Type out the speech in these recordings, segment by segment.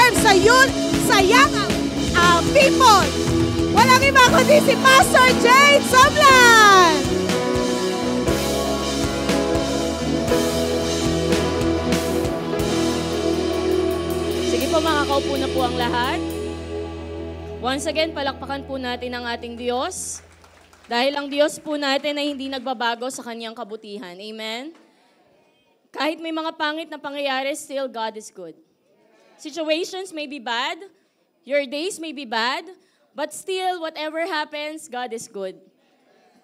serve sa youth, sa young people. Walang iba kundi si Pastor Jade Somlan. Sige po, makakaupo na po ang lahat. Once again, palakpakan po natin ang ating Diyos. Dahil ang Diyos po natin ay hindi nagbabago sa kanyang kabutihan. Amen? Kahit may mga pangit na pangyayari, still God is good. Situations may be bad, your days may be bad, but still, whatever happens, God is good.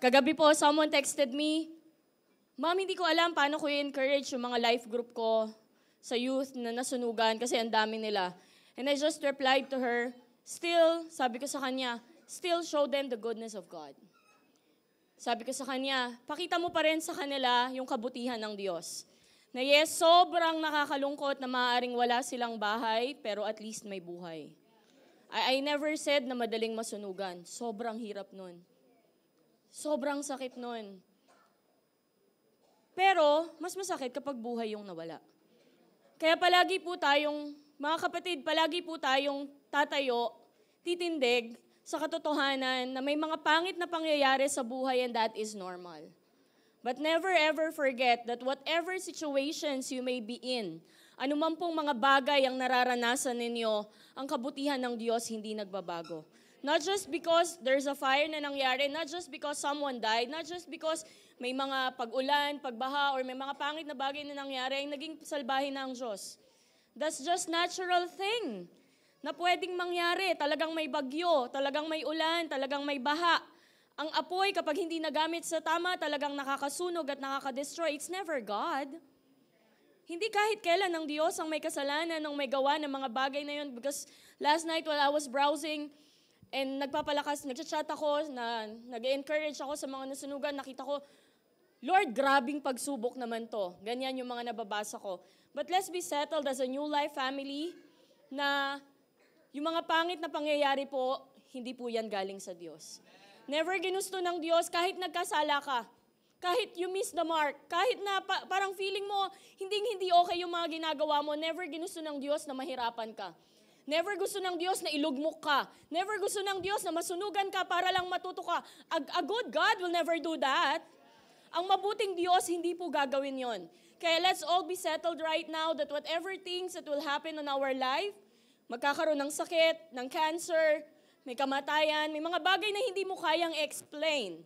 Kagabi po, someone texted me, Ma'am, hindi ko alam paano ko i-encourage yung mga life group ko sa youth na nasunugan kasi ang dami nila. And I just replied to her, still, sabi ko sa kanya, still show them the goodness of God. Sabi ko sa kanya, pakita mo pa rin sa kanila yung kabutihan ng Diyos. Na yes, sobrang nakakalungkot na maaaring wala silang bahay, pero at least may buhay. I never said na madaling masunugan. Sobrang hirap nun. Sobrang sakit nun. Pero, mas masakit kapag buhay yung nawala. Kaya palagi po tayong, mga kapatid, palagi po tayong tatayo, titindig sa katotohanan na may mga pangit na pangyayari sa buhay and that is normal. But never ever forget that whatever situations you may be in, anuman pong mga bagay ang nararanasan ninyo, ang kabutihan ng Diyos hindi nagbabago. Not just because there's a fire na nangyari, not just because someone died, not just because may mga pag-ulan, pagbaha, or may mga pangit na bagay na nangyari, ay naging salbahin na ang Diyos. That's just natural thing na pwedeng mangyari. Talagang may bagyo, talagang may ulan, talagang may baha. Ang apoy, kapag hindi nagamit sa tama, talagang nakakasunog at nakakadestroy. It's never God. Hindi kahit kailan ang Diyos ang may kasalanan, ang may gawa ng mga bagay na yun. Because last night while I was browsing and nagpapalakas, nagchat ako, nag-encourage ako sa mga nasunugan, nakita ko, Lord, grabing pagsubok naman to. Ganyan yung mga nababasa ko. But let's be settled as a New Life family na yung mga pangit na pangyayari po, hindi po yan galing sa Diyos. Never ginusto ng Diyos kahit nagkasala ka. Kahit you miss the mark. Kahit na parang feeling mo, hindi okay yung mga ginagawa mo. Never ginusto ng Diyos na mahirapan ka. Never gusto ng Diyos na ilugmok ka. Never gusto ng Diyos na masunugan ka para lang matuto ka. A good God will never do that. Ang mabuting Diyos, hindi po gagawin yon. Kaya let's all be settled right now that whatever things that will happen in our life, magkakaroon ng sakit, ng cancer, may kamatayan, may mga bagay na hindi mo kayang explain.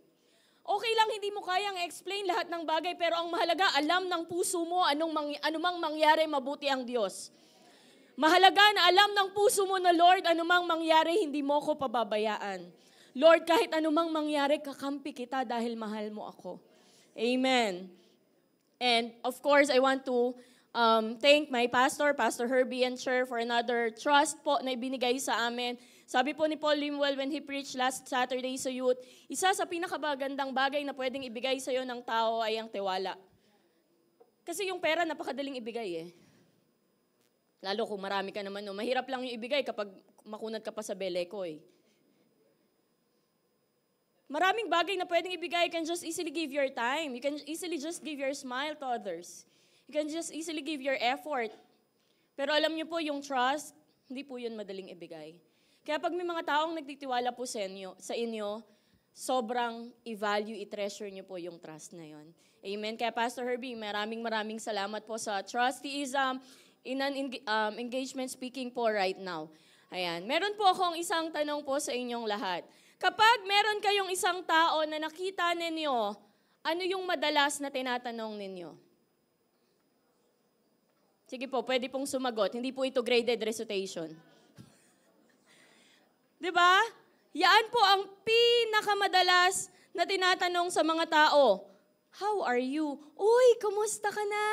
Okay lang hindi mo kayang explain lahat ng bagay, pero ang mahalaga, alam ng puso mo anumang mangyari, mabuti ang Diyos. Mahalaga na alam ng puso mo na, Lord, anumang mangyari, hindi mo ko pababayaan. Lord, kahit anumang mangyari, kakampi kita dahil mahal mo ako. Amen. And of course, I want to thank my pastor, Pastor Herbie and Cher, for another trust po na ibinigay sa amin. Sabi po ni Paul Limwell when he preached last Saturday sa youth, isa sa pinakabagandang bagay na pwedeng ibigay sa iyo ng tao ay ang tiwala. Kasi yung pera napakadaling ibigay eh. Lalo kung marami ka naman, no? Mahirap lang yung ibigay kapag makunat ka pa sa beleko eh. Maraming bagay na pwedeng ibigay. You can just easily give your time. You can easily just give your smile to others. You can just easily give your effort. Pero alam niyo po, yung trust, hindi po yun madaling ibigay. Kaya pag may mga taong nagtitiwala po sa inyo, sobrang i-value, i-treasure niyo po yung trust na yun. Amen. Kaya Pastor Herbie, maraming salamat po sa trusteeism in an engagement speaking po right now. Ayan. Meron po akong isang tanong po sa inyong lahat. Kapag meron kayong isang tao na nakita ninyo, ano yung madalas na tinatanong ninyo? Sige po, pwede pong sumagot. Hindi po ito graded recitation. Diba? Yan po ang pinakamadalas na tinatanong sa mga tao. How are you? Uy, kumusta ka na?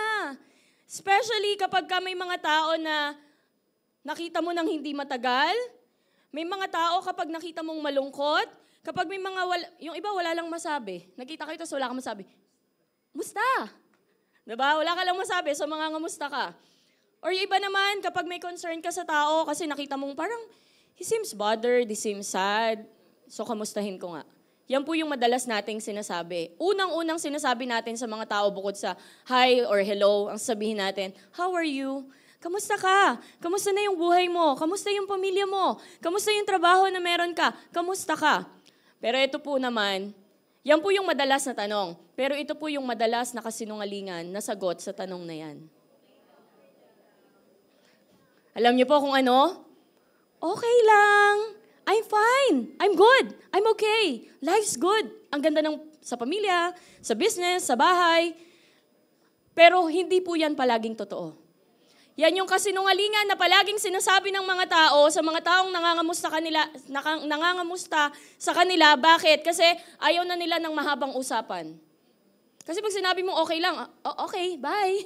Especially kapag may mga tao na nakita mo nang hindi matagal. May mga tao kapag nakita mong malungkot. Kapag may mga, yung iba wala lang masabi. Nakita kayo tapos wala kang masabi. Musta? Diba? Wala ka lang masabi, so mga ngamusta ka. Or yung iba naman, kapag may concern ka sa tao kasi nakita mong parang, he seems bothered, he seems sad. So, kamustahin ko nga. Yan po yung madalas nating sinasabi. Unang-unang sinasabi natin sa mga tao bukod sa hi or hello, ang sabihin natin, how are you? Kamusta ka? Kamusta na yung buhay mo? Kamusta yung pamilya mo? Kamusta yung trabaho na meron ka? Kamusta ka? Pero ito po naman, yan po yung madalas na tanong. Pero ito po yung madalas na kasinungalingan na sagot sa tanong na yan. Alam niyo po kung ano? Okay lang. I'm fine. I'm good. I'm okay. Life's good. Ang ganda ng sa pamilya, sa business, sa bahay. Pero hindi po yan palaging totoo. Yan yung kasinungalingan na palaging sinasabi ng mga tao sa mga taong nangangamusta sa kanila. Bakit? Kasi ayaw na nila ng mahabang usapan. Kasi pag sinabi mo okay lang, okay, bye.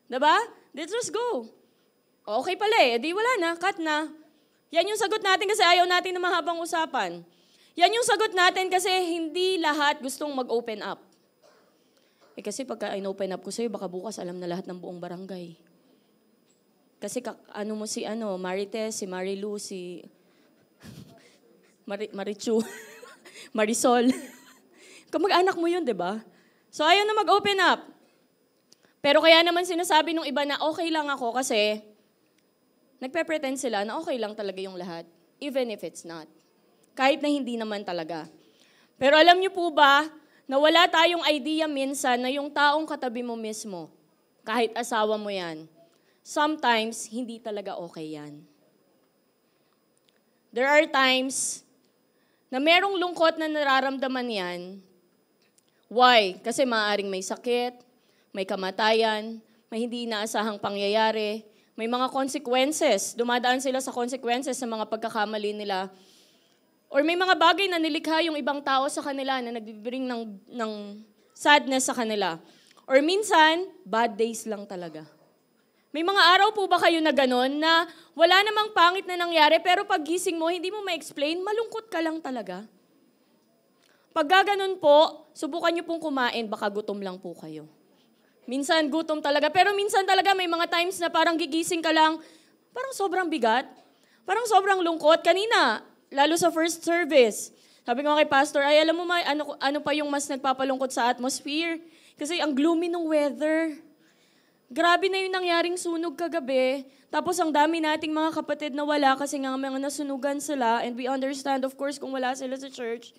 Diba? Let's just go. Okay pala di wala na, cut na. Yan yung sagot natin kasi ayaw natin ng mahabang usapan. Yan yung sagot natin kasi hindi lahat gustong mag-open up. Kasi pagka in-open up ko sa'yo, baka bukas alam na lahat ng buong barangay. Kasi si Marites, si Marilu, si Marichu, Marisol. Kamag-anak mo yun, di ba? So ayaw na mag-open up. Pero kaya naman sinasabi nung iba na okay lang ako kasi nagpe-pretend sila na okay lang talaga yung lahat. Even if it's not. Kahit na hindi naman talaga. Pero alam niyo po ba na wala tayong idea minsan na yung taong katabi mo mismo, kahit asawa mo yan, sometimes, hindi talaga okay yan. There are times na merong lungkot na nararamdaman yan. Why? Kasi maaaring may sakit, may kamatayan, may hindi inaasahang pangyayari, may mga consequences. Dumadaan sila sa consequences sa mga pagkakamali nila. Or may mga bagay na nilikha yung ibang tao sa kanila na nagbibring ng sadness sa kanila. Or minsan, bad days lang talaga. May mga araw po ba kayo na gano'n na wala namang pangit na nangyari pero pag gising mo, hindi mo ma-explain, malungkot ka lang talaga? Pag gaganon po, subukan niyo pong kumain, baka gutom lang po kayo. Minsan gutom talaga, pero minsan talaga may mga times na parang gigising ka lang, parang sobrang bigat, parang sobrang lungkot. Kanina, lalo sa first service, sabi ko kay pastor, ay alam mo ano pa yung mas nagpapalungkot sa atmosphere? Kasi ang gloomy ng weather. Grabe na yung nangyaring sunog kagabi. Tapos ang dami nating mga kapatid na wala kasi nga mga nasunugan sila. And we understand, of course, kung wala sila sa church.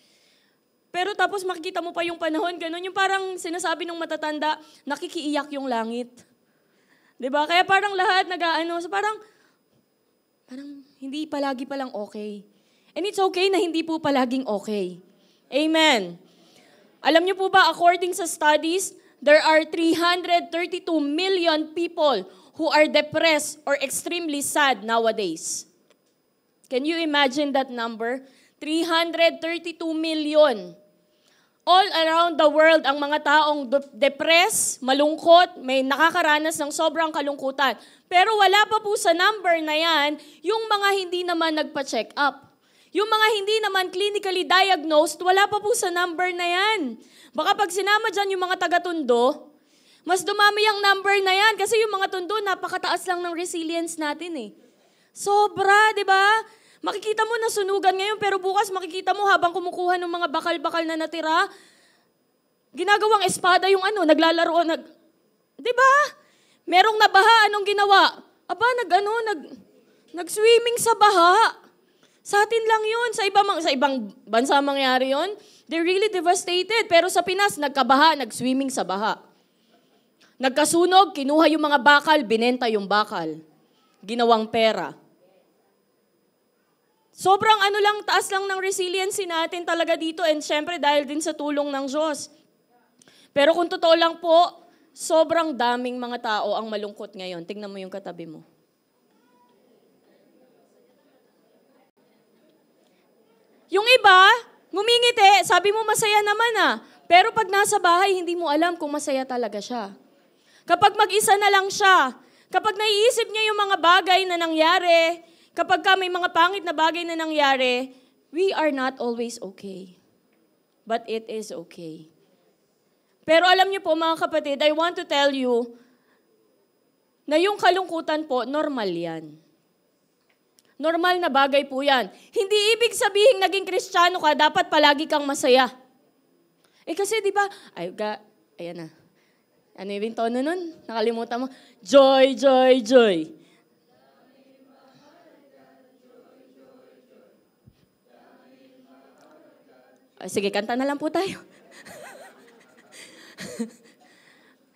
Pero tapos makikita mo pa yung panahon, ganun. Yung parang sinasabi ng matatanda, nakikiiyak yung langit. Diba? Kaya parang lahat so parang hindi palagi palang okay. And it's okay na hindi po palaging okay. Amen. Alam niyo po ba, according sa studies, there are 332 million people who are depressed or extremely sad nowadays. Can you imagine that number? 332 million. All around the world, ang mga taong depressed, malungkot, may nakakaranas ng sobrang kalungkutan. Pero wala pa po sa number na yan, yung mga hindi naman nagpa-check up. Yung mga hindi naman clinically diagnosed, wala pa po sa number na yan. Baka pag sinama dyan yung mga taga-Tondo, mas dumami ang number na yan kasi yung mga Tondo, napakataas lang ng resilience natin eh. Sobra, di ba? Makikita mo na sunugan ngayon, pero bukas makikita mo habang kumukuha ng mga bakal-bakal na natira, ginagawang espada yung naglalaro, di ba? Merong nabaha, anong ginawa? Aba, nag-swimming sa baha. Sa atin lang yun. Sa ibang bansa mangyari yun. They're really devastated. Pero sa Pinas, nagkabaha, nag-swimming sa baha. Nagkasunog, kinuha yung mga bakal, binenta yung bakal. Ginawang pera. Sobrang taas lang ng resiliency natin talaga dito. And syempre, dahil din sa tulong ng Diyos. Pero kung totoo lang po, sobrang daming mga tao ang malungkot ngayon. Tingnan mo yung katabi mo. Yung iba, ngumingiti, sabi mo masaya naman Pero pag nasa bahay, hindi mo alam kung masaya talaga siya. Kapag mag-isa na lang siya, kapag naiisip niya yung mga bagay na nangyari, kapag may mga pangit na bagay na nangyari, we are not always okay. But it is okay. Pero alam niyo po mga kapatid, I want to tell you na yung kalungkutan po, normal yan. Normal na bagay po yan. Hindi ibig sabihin naging Kristiyano ka, dapat palagi kang masaya. Kasi di ba, ayan na. Ano yung tono nun? Nakalimutan mo? Joy, joy, joy. Sige, kanta na lang po tayo.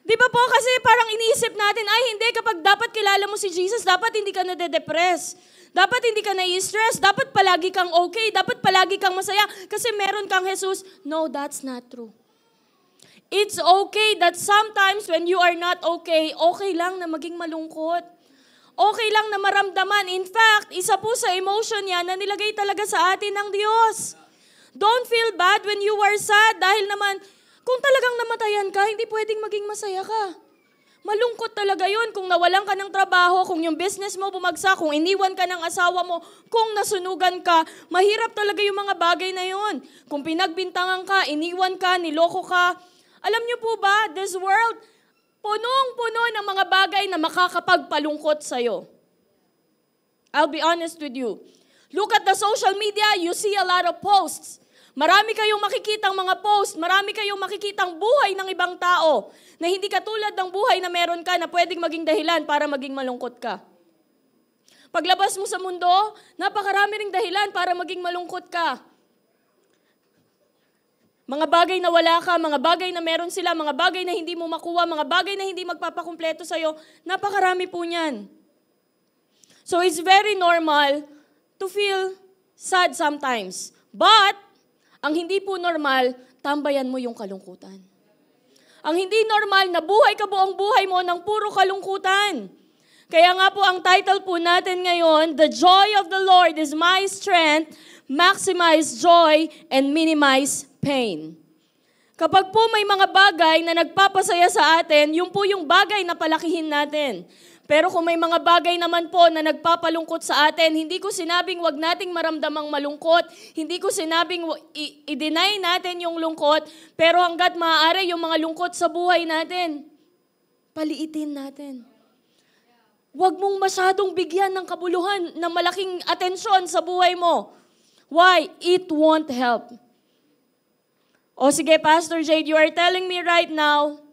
Di ba po? Kasi parang iniisip natin, ay hindi, kapag dapat kilala mo si Jesus, dapat hindi ka nade-depress. Dapat hindi ka nai-stress. Dapat palagi kang okay. Dapat palagi kang masaya. Kasi meron kang Jesus. No, that's not true. It's okay that sometimes when you are not okay, okay lang na maging malungkot. Okay lang na maramdaman. In fact, isa po sa emotion yan na nilagay talaga sa atin ng Diyos. Don't feel bad when you are sad dahil naman, kung talagang namatayan ka, hindi pwedeng maging masaya ka. Malungkot talaga yun kung nawalan ka ng trabaho, kung yung business mo bumagsak, kung iniwan ka ng asawa mo, kung nasunugan ka, mahirap talaga yung mga bagay na yun. Kung pinagbintangan ka, iniwan ka, niloko ka. Alam niyo po ba, this world, punong-puno ng mga bagay na makakapagpalungkot sa'yo. I'll be honest with you. Look at the social media, you see a lot of posts. Marami kayong makikitang mga post, marami kayong makikitang buhay ng ibang tao na hindi katulad ng buhay na meron ka na pwedeng maging dahilan para maging malungkot ka. Paglabas mo sa mundo, napakarami ring dahilan para maging malungkot ka. Mga bagay na wala ka, mga bagay na meron sila, mga bagay na hindi mo makuha, mga bagay na hindi magpapakumpleto sa'yo, napakarami po niyan. So it's very normal to feel sad sometimes. But, ang hindi po normal, tambayan mo yung kalungkutan. Ang hindi normal na buhay ka buong buhay mo ng puro kalungkutan. Kaya nga po ang title po natin ngayon, The Joy of the Lord is my strength, maximize joy and minimize pain. Kapag po may mga bagay na nagpapasaya sa atin, yung po yung bagay na palakihin natin. Pero kung may mga bagay naman po na nagpapalungkot sa atin, hindi ko sinabing wag nating maramdamang malungkot, hindi ko sinabing i-deny natin yung lungkot, pero hanggat maaari yung mga lungkot sa buhay natin, paliitin natin. Wag mong masyadong bigyan ng kabuluhan, ng malaking atensyon sa buhay mo. Why? It won't help. O sige, Pastor Jade, you are telling me right now,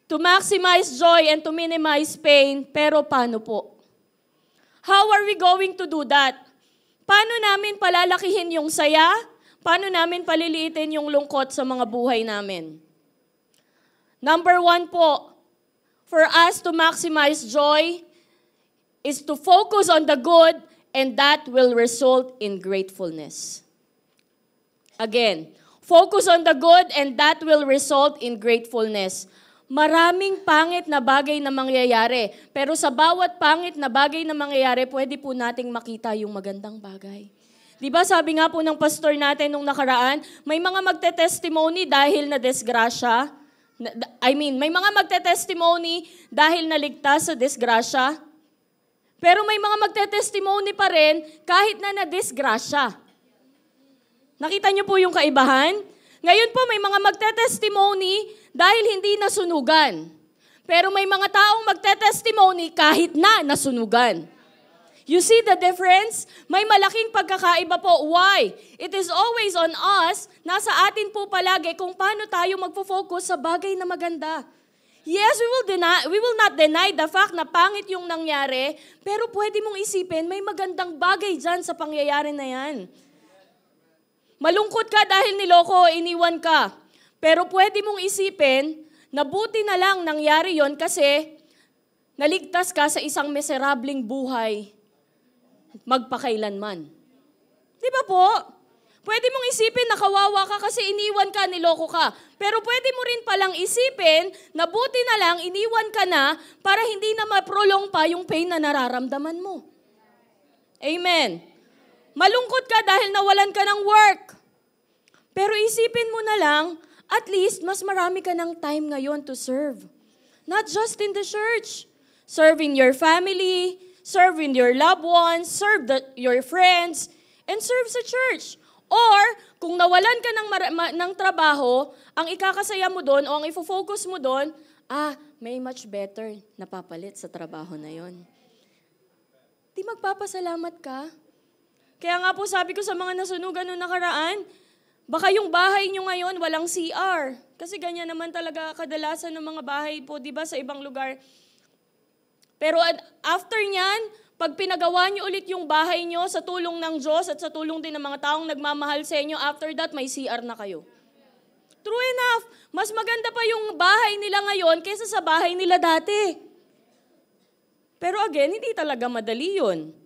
to maximize joy and to minimize pain, pero paano po? How are we going to do that? Paano namin palalakihin yung saya? Paano namin paliliitin yung lungkot sa mga buhay namin? Number 1 po, for us to maximize joy is to focus on the good and that will result in gratefulness. Again, focus on the good and that will result in gratefulness. Maraming pangit na bagay na mangyayari. Pero sa bawat pangit na bagay na mangyayari, pwede po nating makita yung magandang bagay. Di ba sabi nga po ng pastor natin nung nakaraan, may mga magte-testimony dahil na disgrasya. May mga magte-testimony dahil naligtas sa disgrasya. Pero may mga magte-testimony pa rin kahit na nadisgrasya. Nakita niyo po yung kaibahan? Ngayon po may mga magte-testimony dahil hindi nasunugan. Pero may mga taong magte-testimony kahit na nasunugan. You see the difference? May malaking pagkakaiba po. Why? It is always on us, nasa atin po palagi kung paano tayo magfo-focus sa bagay na maganda. Yes, we will not deny the fact na pangit yung nangyari, pero pwede mong isipin, may magandang bagay dyan sa pangyayari na yan. Malungkot ka dahil niloko, iniwan ka. Pero pwede mong isipin, na buti na lang nangyari yon kasi naligtas ka sa isang miserableng buhay magpakailanman. Di ba po? Pwede mong isipin na kawawa ka kasi iniwan ka, niloko ka. Pero pwede mo rin palang isipin na buti na lang iniwan ka na para hindi na ma-prolong pa yung pain na nararamdaman mo. Amen. Malungkot ka dahil nawalan ka ng work. Pero isipin mo na lang, at least mas marami ka ng time ngayon to serve. Not just in the church. Serve in your family, serve in your loved ones, serve your friends, and serve sa church. Or, kung nawalan ka ng trabaho, ang ikakasaya mo doon o ang ifo-focus mo doon, may much better na papalit sa trabaho na yon. Di magpapasalamat ka? Kaya nga po sabi ko sa mga nasunugan noong nakaraan, baka yung bahay nyo ngayon walang CR. Kasi ganyan naman talaga kadalasan ng mga bahay po, di ba, sa ibang lugar. Pero after nyan, pag pinagawa niyo ulit yung bahay niyo sa tulong ng Diyos at sa tulong din ng mga taong nagmamahal sa inyo, after that, may CR na kayo. True enough, mas maganda pa yung bahay nila ngayon kaysa sa bahay nila dati. Pero again, hindi talaga madali yun.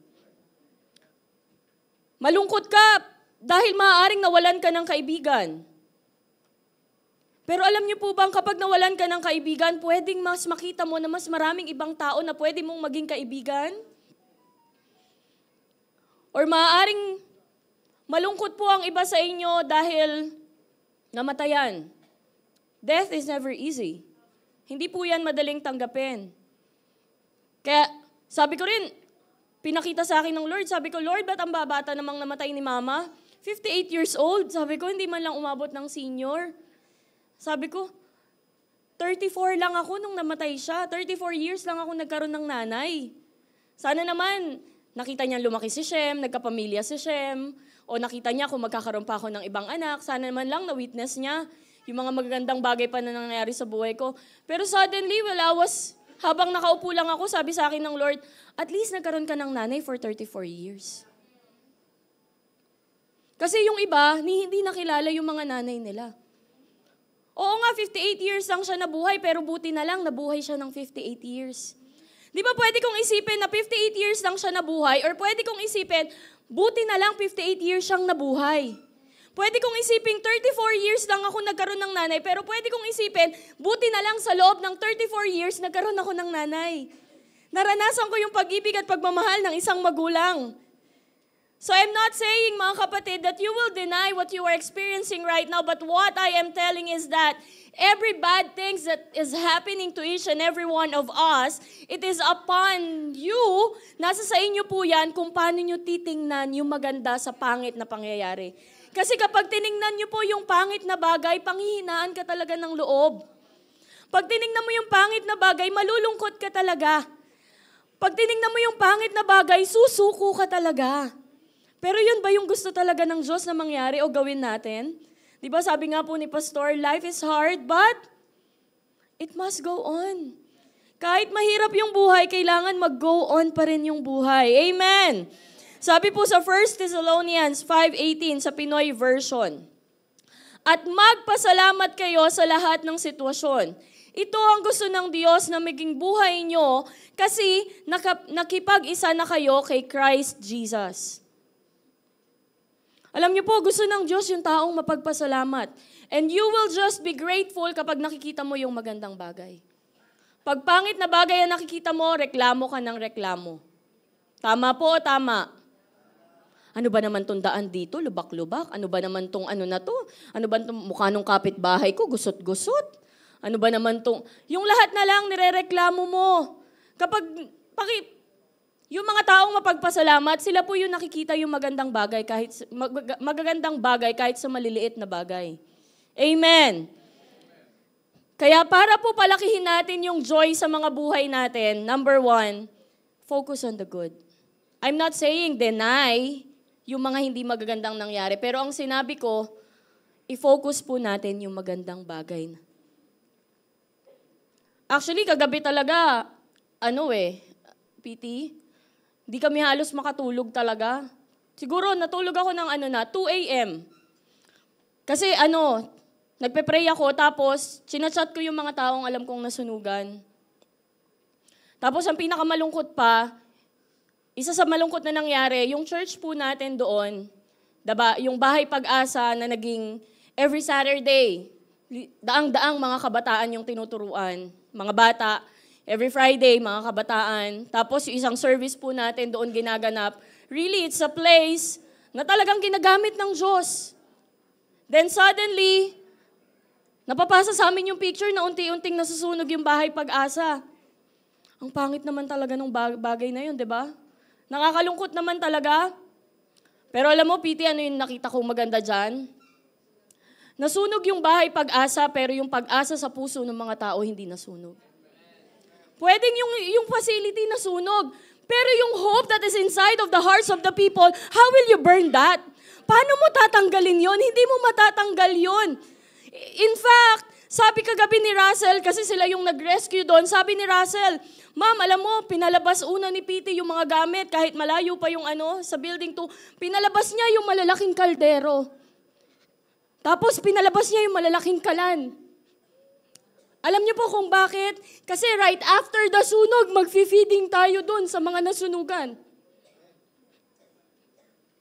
Malungkot ka dahil maaaring nawalan ka ng kaibigan. Pero alam niyo po bang kapag nawalan ka ng kaibigan, pwedeng mas makita mo na mas maraming ibang tao na pwede mong maging kaibigan? Or maaaring malungkot po ang iba sa inyo dahil namatayan. Death is never easy. Hindi po yan madaling tanggapin. Kaya sabi ko rin, pinakita sa akin ng Lord, sabi ko, Lord, ba't ang babata namang namatay ni Mama? 58 years old. Sabi ko, hindi man lang umabot ng senior. Sabi ko, 34 lang ako nung namatay siya. 34 years lang ako nagkaroon ng nanay. Sana naman, nakita niya lumaki si Shem, nagkapamilya si Shem, o nakita niya kung magkakaroon pa ako ng ibang anak. Sana naman lang na-witness niya yung mga magagandang bagay pa na nangyayari sa buhay ko. Pero suddenly, habang nakaupo lang ako, sabi sa akin ng Lord, at least nagkaroon ka ng nanay for 34 years. Kasi yung iba, hindi nakilala yung mga nanay nila. Oo nga, 58 years lang siya nabuhay, pero buti na lang, nabuhay siya ng 58 years. Di ba pwede kong isipin na 58 years lang siya nabuhay, or pwede kong isipin, buti na lang 58 years siyang nabuhay. Pwede kong isipin, 34 years lang ako nagkaroon ng nanay, pero pwede kong isipin, buti na lang sa loob ng 34 years, nagkaroon ako ng nanay. Naranasan ko yung pag-ibig at pagmamahal ng isang magulang. So I'm not saying, mga kapatid, that you will deny what you are experiencing right now, but what I am telling is that every bad things that is happening to each and every one of us, it is upon you, nasa sa inyo po yan kung paano nyo titingnan yung maganda sa pangit na pangyayari. Kasi kapag tiningnan nyo po yung pangit na bagay, panghihinaan ka talaga ng loob. Pag tiningnan mo yung pangit na bagay, malulungkot ka talaga. Pag tiningnan mo yung pangit na bagay, susuko ka talaga. Pero yun ba yung gusto talaga ng Diyos na mangyari o gawin natin? Di ba sabi nga po ni Pastor, life is hard, but it must go on. Kahit mahirap yung buhay, kailangan mag-go on pa rin yung buhay. Amen! Sabi po sa 1 Thessalonians 5:18 sa Pinoy version, at magpasalamat kayo sa lahat ng sitwasyon. Ito ang gusto ng Diyos na maging buhay nyo kasi nakipag-isa na kayo kay Christ Jesus. Alam niyo po, gusto ng Diyos yung taong mapagpasalamat. And you will just be grateful kapag nakikita mo yung magandang bagay. Pag pangit na bagay ang nakikita mo, reklamo ka ng reklamo. Tama po o tama? Ano ba naman tong daan dito? Lubak-lubak. Ano ba naman tong ano na to? Ano ba tong mukha nung kapitbahay ko? Gusot-gusot. Ano ba naman tong... Yung lahat na lang nirereklamo mo. Kapag... Yung mga taong mapagpasalamat, sila po yung nakikita yung magagandang bagay kahit sa maliliit na bagay. Amen. Kaya para po palakihin natin yung joy sa mga buhay natin, number 1, focus on the good. I'm not saying deny yung mga hindi magagandang nangyari, pero ang sinabi ko, i-focus po natin yung magandang bagay. Actually, kagabi talaga, PT, di kami halos makatulog talaga. Siguro natulog ako ng 2 a.m. Kasi nagpe-pray ako tapos chinachat ko yung mga taong alam kong nasunugan. Tapos ang pinakamalungkot pa, isa sa malungkot na nangyari, yung church po natin doon, yung Bahay Pag-asa na naging every Saturday, daang-daang mga kabataan yung tinuturuan, mga bata. Every Friday, mga kabataan. Tapos yung isang service po natin doon ginaganap. Really, it's a place na talagang ginagamit ng Diyos. Then suddenly, napapasa sa amin yung picture na unti-unting nasusunog yung Bahay Pag-asa. Ang pangit naman talaga ng bagay na yun, di ba? Nakakalungkot naman talaga. Pero alam mo, PT, ano yung nakita kong maganda dyan? Nasunog yung Bahay Pag-asa, pero yung pag-asa sa puso ng mga tao hindi nasunog. Pwedeng yung facility nasunog. Pero yung hope that is inside of the hearts of the people, how will you burn that? Paano mo tatanggalin yon? Hindi mo matatanggal yon. In fact, Sabi kagabi ni Russell, kasi sila yung nag-rescue doon, sabi ni Russell, Ma'am, alam mo, pinalabas una ni Pete yung mga gamit, kahit malayo pa yung sa building 2, pinalabas niya yung malalaking kaldero. Tapos pinalabas niya yung malalaking kalan. Alam niyo po kung bakit? Kasi right after the sunog, mag-feeding tayo doon sa mga nasunugan.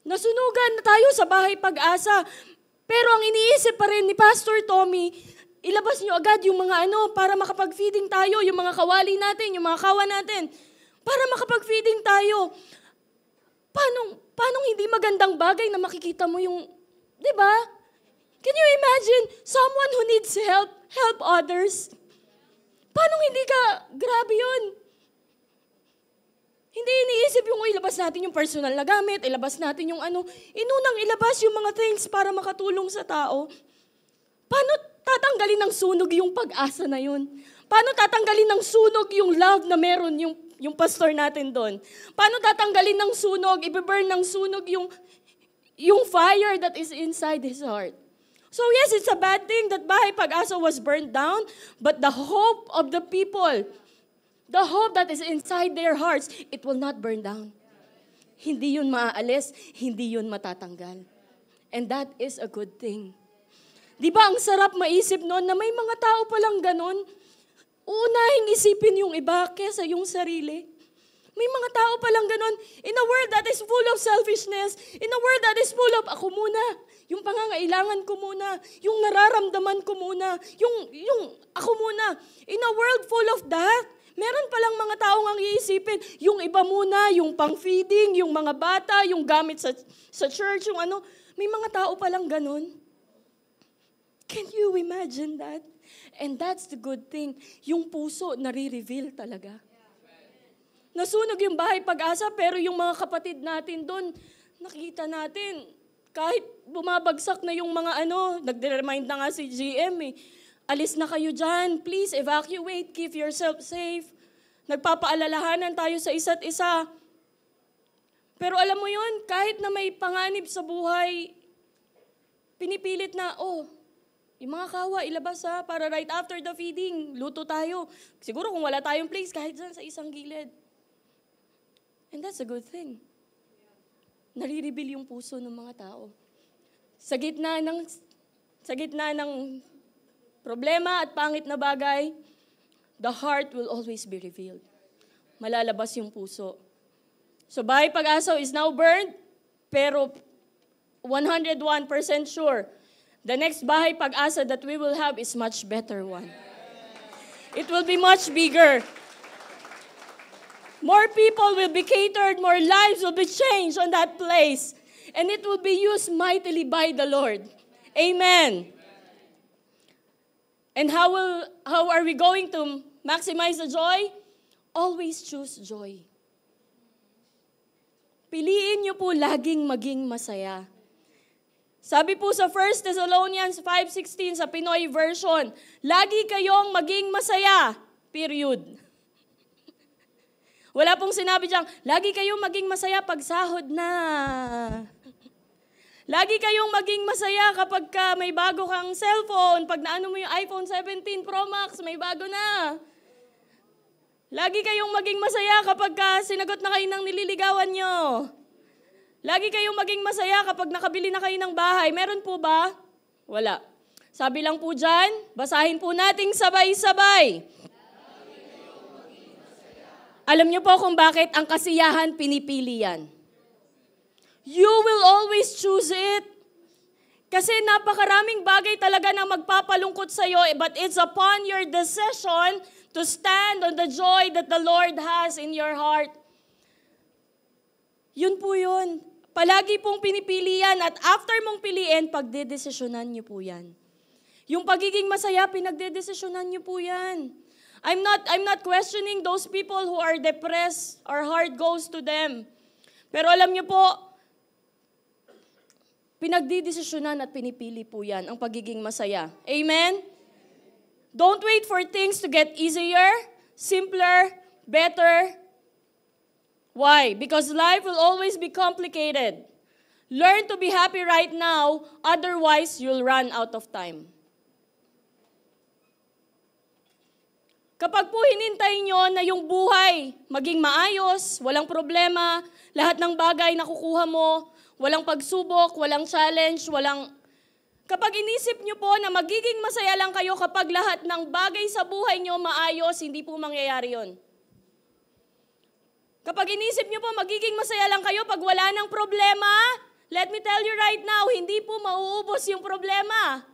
Nasunugan na tayo sa Bahay Pag-asa. Pero ang iniisip pa rin ni Pastor Tommy, ilabas niyo agad yung mga para makapag-feeding tayo, yung mga kawali natin, yung mga kawan natin, para makapag-feeding tayo. Paano hindi magandang bagay na makikita mo yung, di ba? Can you imagine someone who needs help others? Paano hindi ka, grabe yun. Hindi iniisip yung ilabas natin yung personal na gamit, ilabas natin yung inunang ilabas yung mga things para makatulong sa tao. Paano tatanggalin ng sunog yung pag-asa na yun? Paano tatanggalin ng sunog yung love na meron yung pastor natin doon? Paano tatanggalin ng sunog, i-burn ng sunog yung fire that is inside his heart? So yes, it's a bad thing that Bahay Pag-asa was burned down, but the hope of the people, the hope that is inside their hearts, it will not burn down. Hindi yun maaalis, hindi yun matatanggal. And that is a good thing. Di ba ang sarap maisip noon na may mga tao palang ganon? Uunahing isipin yung iba kesa yung sarili. May mga tao palang ganon. In a world that is full of selfishness, in a world that is full of ako muna, yung pangangailangan ko muna, yung nararamdaman ko muna, yung ako muna. In a world full of that, meron palang mga taong ang iisipin, yung iba muna, yung pang-feeding, yung mga bata, yung gamit sa church, yung may mga tao palang ganon. Can you imagine that? And that's the good thing. Yung puso, nare-reveal talaga. Nasunog yung Bahay Pag-asa, pero yung mga kapatid natin doon, nakita natin, kahit bumabagsak na yung mga nagde-remind na nga si GM alis na kayo dyan, please evacuate, keep yourself safe. Nagpapaalalahanan tayo sa isa't isa. Pero alam mo yun, kahit na may panganib sa buhay, pinipilit na, yung mga kawa, ilabas para right after the feeding, luto tayo. Siguro kung wala tayong place, kahit dyan sa isang gilid. And that's a good thing. Nare-reveal yung puso ng mga tao. Sa gitna ng problema at pangit na bagay, the heart will always be revealed. Malalabas yung puso. So Bahay Pag-asa is now burned, pero 101% sure, the next Bahay Pag-asa that we will have is much better one. It will be much bigger. More people will be catered, more lives will be changed on that place. And it will be used mightily by the Lord. Amen. And how are we going to maximize the joy? Always choose joy. Piliin niyo po laging maging masaya. Sabi po sa 1 Thessalonians 5:16 sa Pinoy version, lagi kayong maging masaya. Period. Wala pong sinabi diyang, lagi kayong maging masaya pag sahod na. Lagi kayong maging masaya kapag may bago kang cellphone, pag naano mo yung iPhone 17 Pro Max, may bago na. Lagi kayong maging masaya kapag sinagot na kayo ng nililigawan nyo. Lagi kayong maging masaya kapag nakabili na kayo ng bahay. Meron po ba? Wala. Sabi lang po dyan, basahin po nating sabay-sabay. Alam niyo po kung bakit ang kasiyahan pinipili yan. You will always choose it. Kasi napakaraming bagay talaga na magpapalungkot sa'yo, but it's upon your decision to stand on the joy that the Lord has in your heart. Yun po yun. Palagi pong pinipili yan at after mong piliin, pagdedesisyonan niyo po yan. Yung pagiging masaya, pinagdedesisyonan niyo po yan. I'm not questioning those people who are depressed or heart goes to them. Pero alam niyo po, pinagdidesisyonan at pinipili po yan ang pagiging masaya. Amen? Don't wait for things to get easier, simpler, better. Why? Because life will always be complicated. Learn to be happy right now, otherwise you'll run out of time. Kapag po hinintay nyo na yung buhay maging maayos, walang problema, lahat ng bagay nakukuha mo, walang pagsubok, walang challenge, Kapag inisip nyo po na magiging masaya lang kayo kapag lahat ng bagay sa buhay nyo maayos, hindi po mangyayari yon. Kapag inisip nyo po magiging masaya lang kayo pag wala ng problema, let me tell you right now, hindi po mauubos yung problema.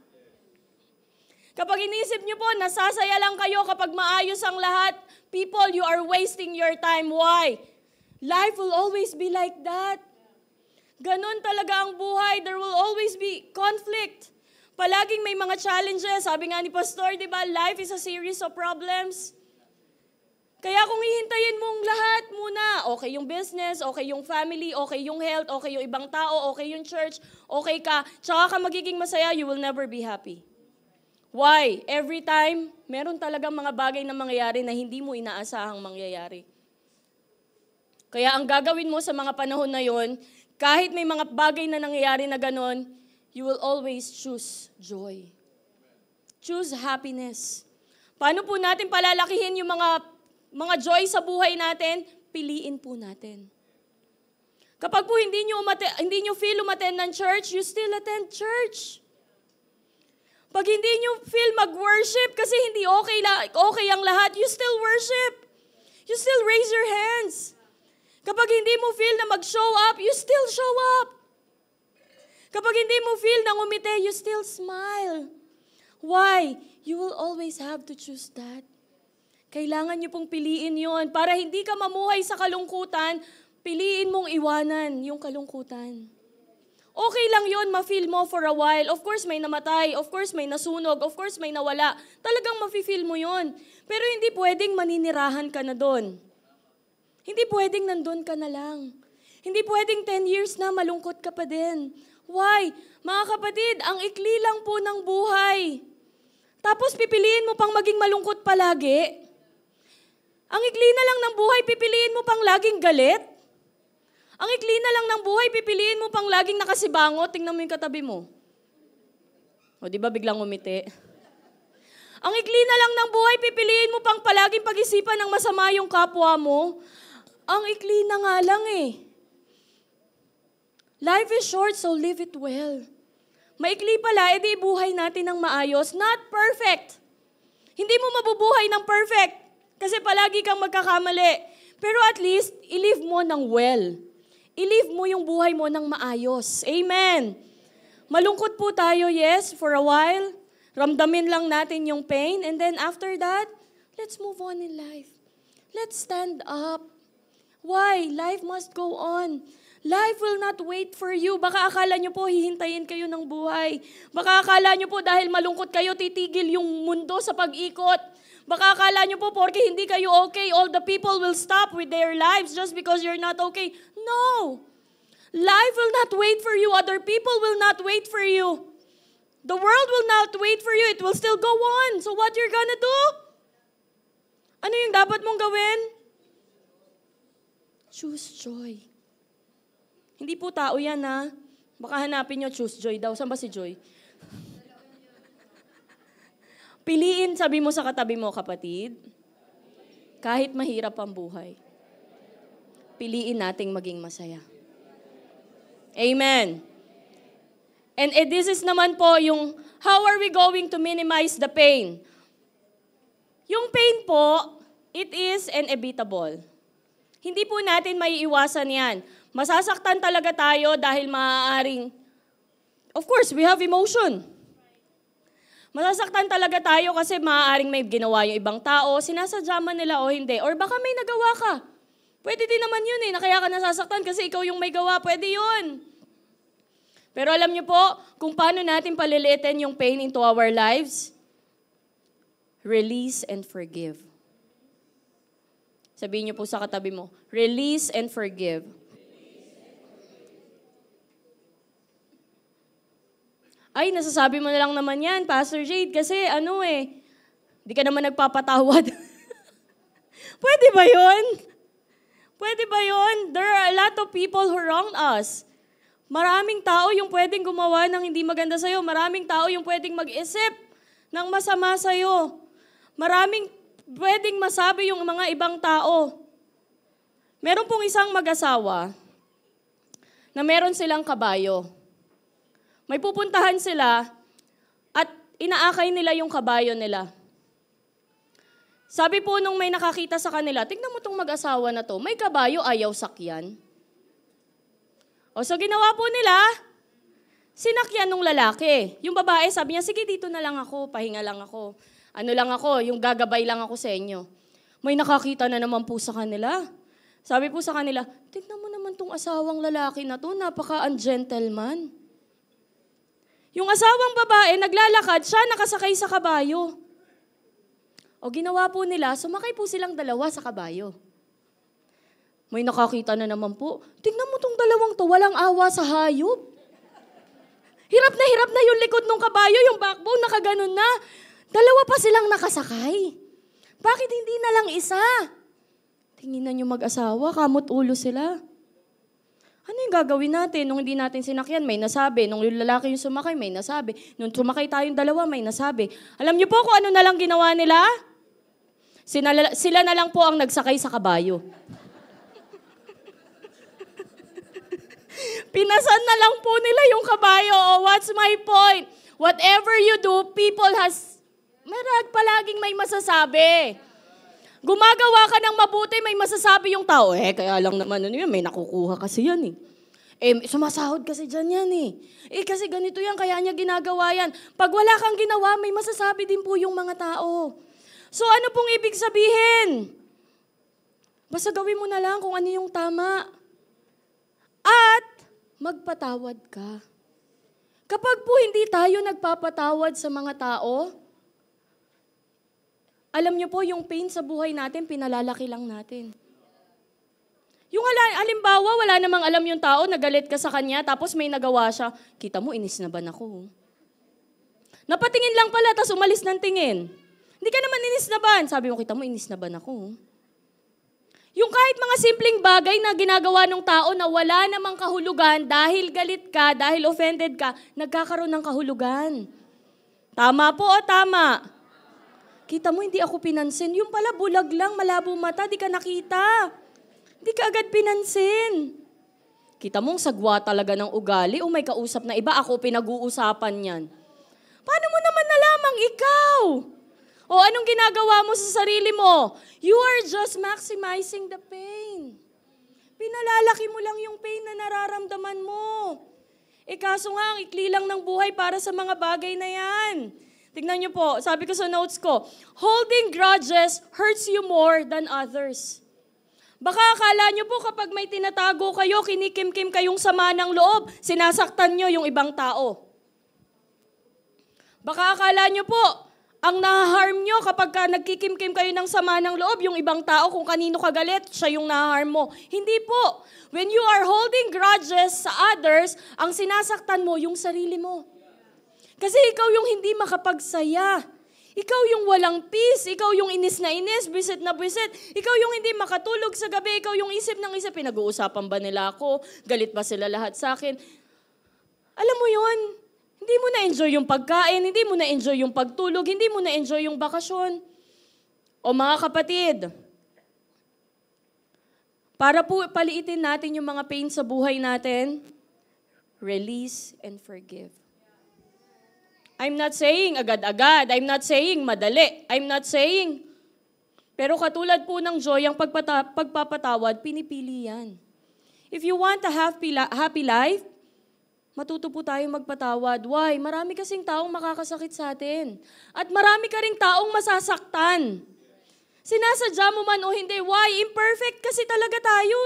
Kapag inisip nyo po, nasasaya lang kayo kapag maayos ang lahat, people, you are wasting your time. Why? Life will always be like that. Ganon talaga ang buhay. There will always be conflict. Palaging may mga challenges. Sabi nga ni Pastor, di ba, life is a series of problems. Kaya kung hihintayin mong lahat muna, okay yung business, okay yung family, okay yung health, okay yung ibang tao, okay yung church, okay ka, tsaka ka magiging masaya, you will never be happy. Why? Every time, meron talagang mga bagay na mangyayari na hindi mo inaasahang mangyayari. Kaya ang gagawin mo sa mga panahon na yon, kahit may mga bagay na nangyayari na ganon, you will always choose joy. Choose happiness. Paano po natin palalakihin yung mga joy sa buhay natin? Piliin po natin. Kapag po hindi nyo feel umattend ng church, you still attend church. Pag hindi nyo feel mag-worship kasi hindi okay ang lahat, you still worship. You still raise your hands. Kapag hindi mo feel na mag-show up, you still show up. Kapag hindi mo feel na ngumiti, you still smile. Why? You will always have to choose that. Kailangan nyo pong piliin yon para hindi ka mamuhay sa kalungkutan, piliin mong iwanan yung kalungkutan. Okay lang yun, ma-feel mo for a while. Of course, may namatay. Of course, may nasunog. Of course, may nawala. Talagang ma-feel mo yun. Pero hindi pwedeng maninirahan ka na doon. Hindi pwedeng nandun ka na lang. Hindi pwedeng 10 years na malungkot ka pa din. Why? Mga kapatid, ang ikli lang po ng buhay. Tapos pipiliin mo pang maging malungkot palagi. Ang ikli na lang ng buhay, pipiliin mo pang laging galit. Ang ikli na lang ng buhay, pipiliin mo pang laging nakasibangot. Tingnan mo yung katabi mo. O, di ba biglang umiti? Ang ikli na lang ng buhay, pipiliin mo pang palaging pag-isipan ng masama yung kapwa mo. Ang ikli na nga lang eh. Life is short, so live it well. Maikli pala, edi buhay natin ng maayos. Not perfect. Hindi mo mabubuhay ng perfect kasi palagi kang magkakamali. Pero at least, i-live mo ng well. I-live mo yung buhay mo ng maayos. Amen. Malungkot po tayo, yes, for a while. Ramdamin lang natin yung pain. And then after that, let's move on in life. Let's stand up. Why? Life must go on. Life will not wait for you. Baka akala nyo po, hihintayin kayo ng buhay. Baka akala nyo po, dahil malungkot kayo, titigil yung mundo sa pag-ikot. Baka akala nyo po, porque hindi kayo okay, all the people will stop with their lives just because you're not okay. No! Life will not wait for you. Other people will not wait for you. The world will not wait for you. It will still go on. So what you're gonna do? Ano yung dapat mong gawin? Choose joy. Hindi po tao yan, ha? Baka hanapin nyo, choose joy daw. Saan ba si Joy? Piliin, sabi mo sa katabi mo, kapatid, kahit mahirap ang buhay, piliin nating maging masaya. Amen. And this is naman po yung, how are we going to minimize the pain? Yung pain po, it is inevitable. Hindi po natin maiiwasan yan. Masasaktan talaga tayo dahil maaaring, of course, we have emotion. Masasaktan talaga tayo kasi maaaring may ginawa yung ibang tao, sinasadya man nila o hindi. Or baka may nagawa ka. Pwede din naman yun na kaya ka nasasaktan kasi ikaw yung may gawa. Pwede yun. Pero alam niyo po, kung paano natin palilitin yung pain into our lives? Release and forgive. Sabihin niyo po sa katabi mo, release and forgive. Ay, nasasabi mo na lang naman yan, Pastor Jade, kasi di ka naman nagpapatawad. Pwede ba yun? Pwede ba yun? There are a lot of people who wronged us. Maraming tao yung pwedeng gumawa ng hindi maganda sa'yo. Maraming tao yung pwedeng mag-isip ng masama sa'yo. Maraming pwedeng masabi yung mga ibang tao. Meron pong isang mag-asawa na meron silang kabayo. May pupuntahan sila at inaakay nila yung kabayo nila. Sabi po nung may nakakita sa kanila, tignan mo tong mag-asawa na to, may kabayo, ayaw sakyan. O so ginawa po nila, sinakyan nung lalaki. Yung babae sabi niya, sige dito na lang ako, pahinga lang ako. Ano lang ako, yung gagabay lang ako sa inyo. May nakakita na naman po sa kanila. Sabi po sa kanila, tignan mo naman tong asawang lalaki na to, napaka-ungentleman. Yung asawang babae, naglalakad, siya nakasakay sa kabayo. O ginawa po nila, sumakay po silang dalawa sa kabayo. May nakakita na naman po, tignan mo tong dalawang to, walang awa sa hayop. Hirap na yung likod ng kabayo, yung backbone, nakaganon na. Dalawa pa silang nakasakay. Bakit hindi na lang isa? Tinginan yung mag-asawa, kamot ulo sila. Ano yung gagawin natin? Nung hindi natin sinakyan, may nasabi. Nung yung lalaki yung sumakay, may nasabi. Nung sumakay tayong dalawa, may nasabi. Alam niyo po kung ano na lang ginawa nila? Sila na lang po ang nagsakay sa kabayo. Pinasan na lang po nila yung kabayo. Oh, what's my point? Whatever you do, people palaging may masasabi. Gumagawa ka ng mabuti, may masasabi yung tao. Kaya lang naman may nakukuha kasi yan sumasahod kasi dyan yan kasi ganito yan, kaya niya ginagawa yan. Pag wala kang ginawa, may masasabi din po yung mga tao. So ano pong ibig sabihin? Basta gawin mo na lang kung ano yung tama. At magpatawad ka. Kapag po hindi tayo nagpapatawad sa mga tao, alam niyo po, yung pain sa buhay natin, pinalalaki lang natin. Yung halimbawa, wala namang alam yung tao, nagalit ka sa kanya, tapos may nagawa siya, kita mo, inis na ba ako? Napatingin lang pala, tapos umalis ng tingin. Hindi ka naman inis na ba? Sabi mo, kita mo, inis na ba ako? Yung kahit mga simpleng bagay na ginagawa ng tao na wala namang kahulugan, dahil galit ka, dahil offended ka, nagkakaroon ng kahulugan. Tama po o tama? Kita mo, hindi ako pinansin. Yung pala, bulag lang, malabo mata, di ka nakita. Di ka agad pinansin. Kita mong sagwa talaga ng ugali o may kausap na iba, ako pinag-uusapan yan. Paano mo naman nalamang ikaw? O anong ginagawa mo sa sarili mo? You are just maximizing the pain. Pinalalaki mo lang yung pain na nararamdaman mo. Kaso nga, ang ikli lang ng buhay para sa mga bagay na yan. Tignan niyo po, sabi ko sa notes ko, holding grudges hurts you more than others. Baka akala niyo po kapag may tinatago kayo, kinikim-kim kayong sama ng loob, sinasaktan niyo yung ibang tao. Baka akala niyo po, ang nahaharm niyo kapag nagkikim-kim kayo ng sama ng loob, yung ibang tao, kung kanino ka galit, siya yung nahaharm mo. Hindi po. When you are holding grudges sa others, ang sinasaktan mo yung sarili mo. Kasi ikaw yung hindi makapagsaya. Ikaw yung walang peace. Ikaw yung inis na inis, bisit na bisit. Ikaw yung hindi makatulog sa gabi. Ikaw yung isip ng isip. Pinag-uusapan ba nila ako? Galit ba sila lahat sa akin? Alam mo yun, hindi mo na-enjoy yung pagkain, hindi mo na-enjoy yung pagtulog, hindi mo na-enjoy yung bakasyon. O mga kapatid, para po paliitin natin yung mga pain sa buhay natin, release and forgive. I'm not saying agad-agad. I'm not saying madali. I'm not saying. Pero katulad po ng joy, ang pagpapatawad, pinipili yan. If you want a happy life, matuto po tayong magpatawad. Why? Marami kasing taong makakasakit sa atin. At marami ka ring taong masasaktan. Sinasadya mo man o hindi. Why? Imperfect kasi talaga tayo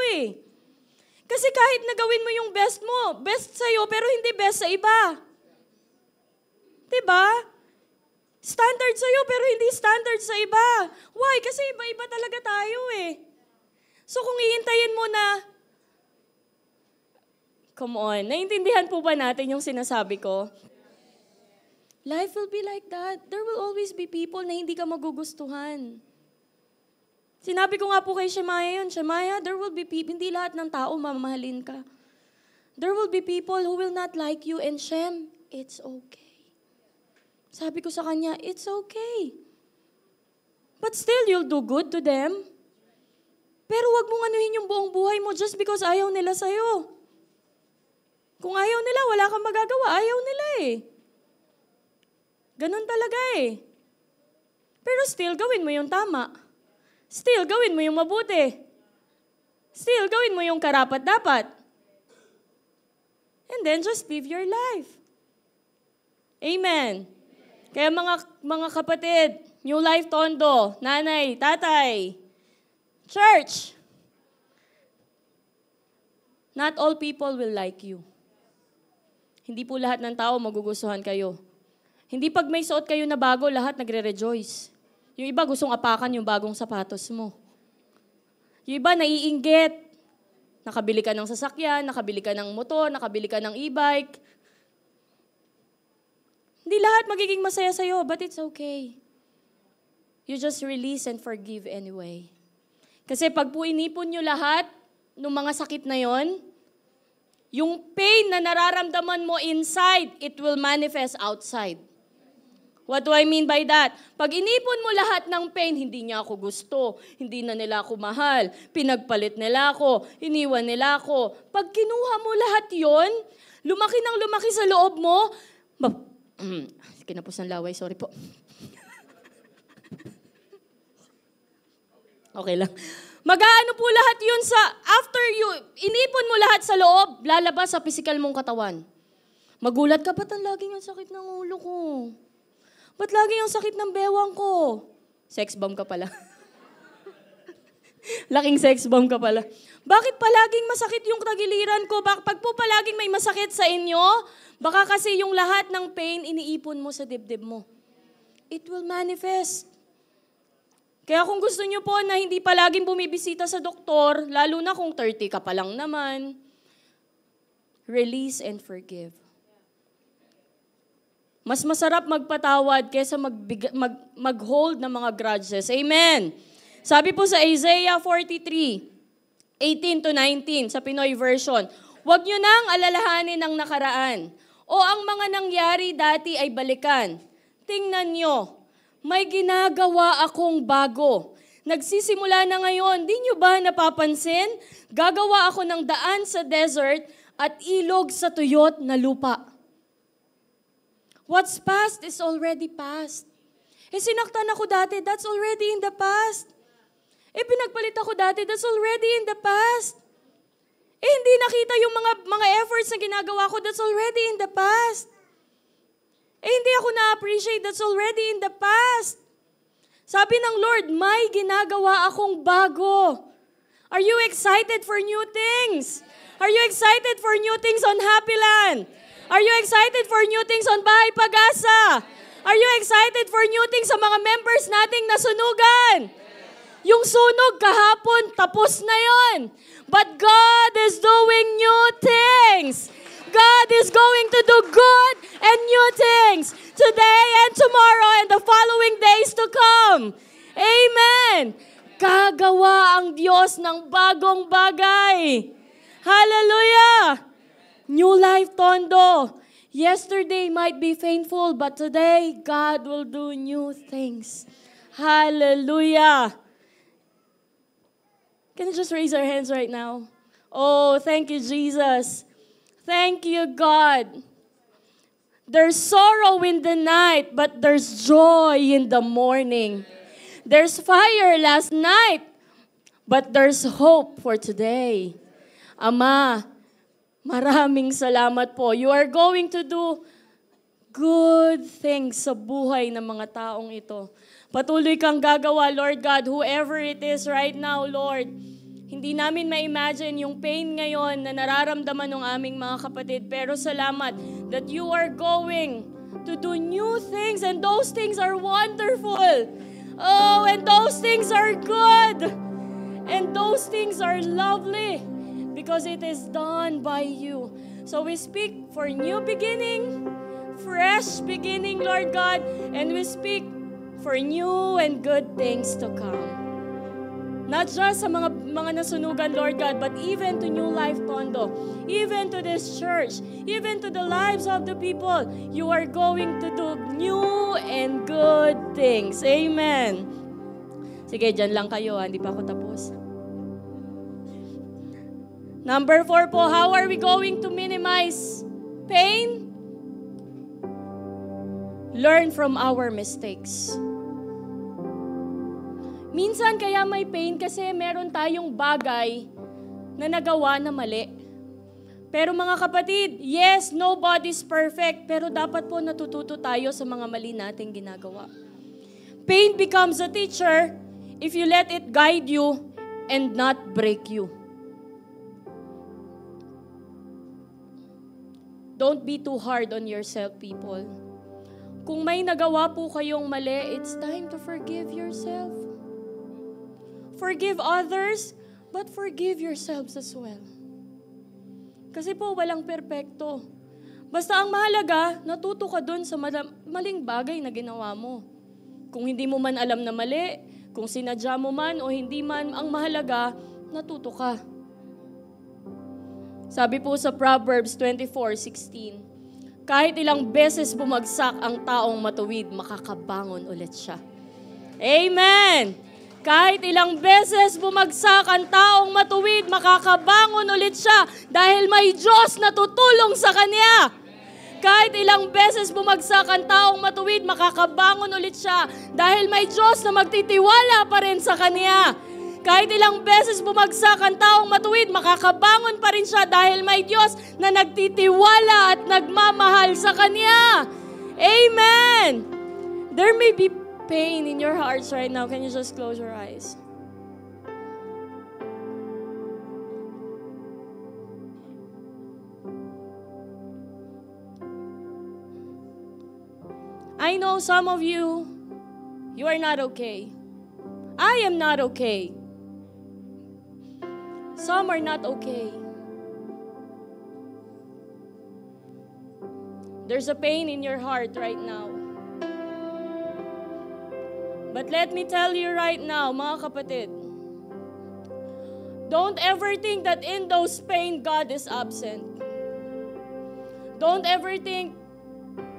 Kasi kahit nagawin mo yung best mo, best sa'yo, pero hindi best sa iba. Diba? Standard sa'yo, pero hindi standard sa iba. Why? Kasi iba-iba talaga tayo So kung ihintayin mo na, come on, naiintindihan po ba natin yung sinasabi ko? Life will be like that. There will always be people na hindi ka magugustuhan. Sinabi ko nga po kay Shemaya yun, Shemaya, there will be people, hindi lahat ng tao mamahalin ka. There will be people who will not like you, and Shem, it's okay. Sabi ko sa kanya, it's okay. But still, you'll do good to them. Pero wag mong anuhin yung buong buhay mo just because ayaw nila sa'yo. Kung ayaw nila, wala kang magagawa. Ayaw nila eh. Ganun talaga eh. Pero still, gawin mo yung tama. Still, gawin mo yung mabuti. Still, gawin mo yung karapat-dapat. And then, just live your life. Amen. Kaya mga kapatid, New Life Tondo, nanay, tatay, church, not all people will like you. Hindi po lahat ng tao magugustuhan kayo. Hindi pag may suot kayo na bago, lahat nagre-rejoice. Yung iba gustong apakan yung bagong sapatos mo. Yung iba naiinggit. Nakabili ka ng sasakyan, nakabili ka ng motor, nakabili ka ng e-bike. Hindi lahat magiging masaya sa'yo, but it's okay. You just release and forgive anyway. Kasi pag po inipon nyo lahat ng mga sakit na yon, yung pain na nararamdaman mo inside, it will manifest outside. What do I mean by that? Pag inipon mo lahat ng pain, hindi niya ako gusto, hindi na nila ako mahal, pinagpalit nila ako, iniwan nila ako. Pag kinuha mo lahat yon, lumaki ng lumaki sa loob mo, kinapos ng laway, sorry po. Okay lang. Mag-aano po lahat yun sa, after you, inipon mo lahat sa loob, lalabas sa physical mong katawan. Magulat ka, ba't ang laging ang sakit ng ulo ko? Ba't laging ang sakit ng bewang ko? Sex bomb ka pala. Laking sex bomb ka pala. Bakit palaging masakit yung tagiliran ko? Pag po palaging may masakit sa inyo, baka kasi yung lahat ng pain iniipon mo sa dibdib mo. It will manifest. Kaya kung gusto nyo po na hindi palaging bumibisita sa doktor, lalo na kung 30 ka pa lang naman, release and forgive. Mas masarap magpatawad kaysa mag-hold ng mga grudges. Amen. Sabi po sa Isaiah 43, 18-19 sa Pinoy version, huwag nyo nang alalahanin ang nakaraan o ang mga nangyari dati ay balikan. Tingnan nyo, may ginagawa akong bago. Nagsisimula na ngayon, di nyo ba napapansin? Gagawa ako ng daan sa desert at ilog sa tuyot na lupa. What's past is already past. Sinaktan ako dati, that's already in the past. Pinagpalit ako dati, that's already in the past. Hindi nakita yung mga efforts na ginagawa ko, that's already in the past. Hindi ako na-appreciate, that's already in the past. Sabi ng Lord, may ginagawa akong bago. Are you excited for new things? Are you excited for new things on Happy Land? Are you excited for new things on Bahay Pag-asa? Are you excited for new things sa mga members nating nasunugan? Yung sunog kahapon, tapos na yon. But God is doing new things. God is going to do good and new things today and tomorrow and the following days to come. Amen. Gagawa ang Diyos ng bagong bagay. Hallelujah. New Life Tondo. Yesterday might be painful, but today God will do new things. Hallelujah. Can you just raise our hands right now? Oh, thank you, Jesus. Thank you, God. There's sorrow in the night, but there's joy in the morning. There's fire last night, but there's hope for today. Ama, maraming salamat po. You are going to do good things sa buhay ng mga taong ito. Patuloy kang gagawa, Lord God, whoever it is right now, Lord. Hindi namin ma-imagine yung pain ngayon na nararamdaman ng aming mga kapatid. Pero salamat that you are going to do new things and those things are wonderful. Oh, and those things are good. And those things are lovely because it is done by you. So we speak for new beginning, fresh beginning, Lord God, and we speak for new and good things to come. Not just sa mga nasunugan, Lord God, but even to New Life Tondo, even to this church, even to the lives of the people, you are going to do new and good things. Amen. Sige, dyan lang kayo, hindi pa ako tapos. Number 4 po, how are we going to minimize pain? Learn from our mistakes. Minsan kaya may pain kasi meron tayong bagay na nagawa na mali. Pero mga kapatid, yes, nobody's perfect, pero dapat po natututo tayo sa mga mali nating ginagawa. Pain becomes a teacher if you let it guide you and not break you. Don't be too hard on yourself, people. Kung may nagawa po kayong mali, it's time to forgive yourself. Forgive others, but forgive yourselves as well. Kasi po, walang perpekto. Basta ang mahalaga, natuto ka dun sa maling bagay na ginawa mo. Kung hindi mo man alam na mali, kung sinadya mo man o hindi man, ang mahalaga, natuto ka. Sabi po sa Proverbs 24:16, kahit ilang beses bumagsak ang taong matuwid, makakabangon ulit siya. Amen! Kahit ilang beses bumagsak ang taong matuwid, makakabangon ulit siya dahil may Diyos na tutulong sa kanya. Kahit ilang beses bumagsak ang taong matuwid, makakabangon ulit siya dahil may Diyos na magtitiwala pa rin sa kanya. Kahit ilang beses bumagsak ang taong matuwid, makakabangon pa rin siya dahil may Diyos na nagtitiwala at nagmamahal sa kanya. Amen! There may be pain in your hearts right now. Can you just close your eyes? I know some of you are not okay. I am not okay. Some are not okay. There's a pain in your heart right now. But let me tell you right now, mga kapatid, don't ever think that in those pain, God is absent. Don't ever think,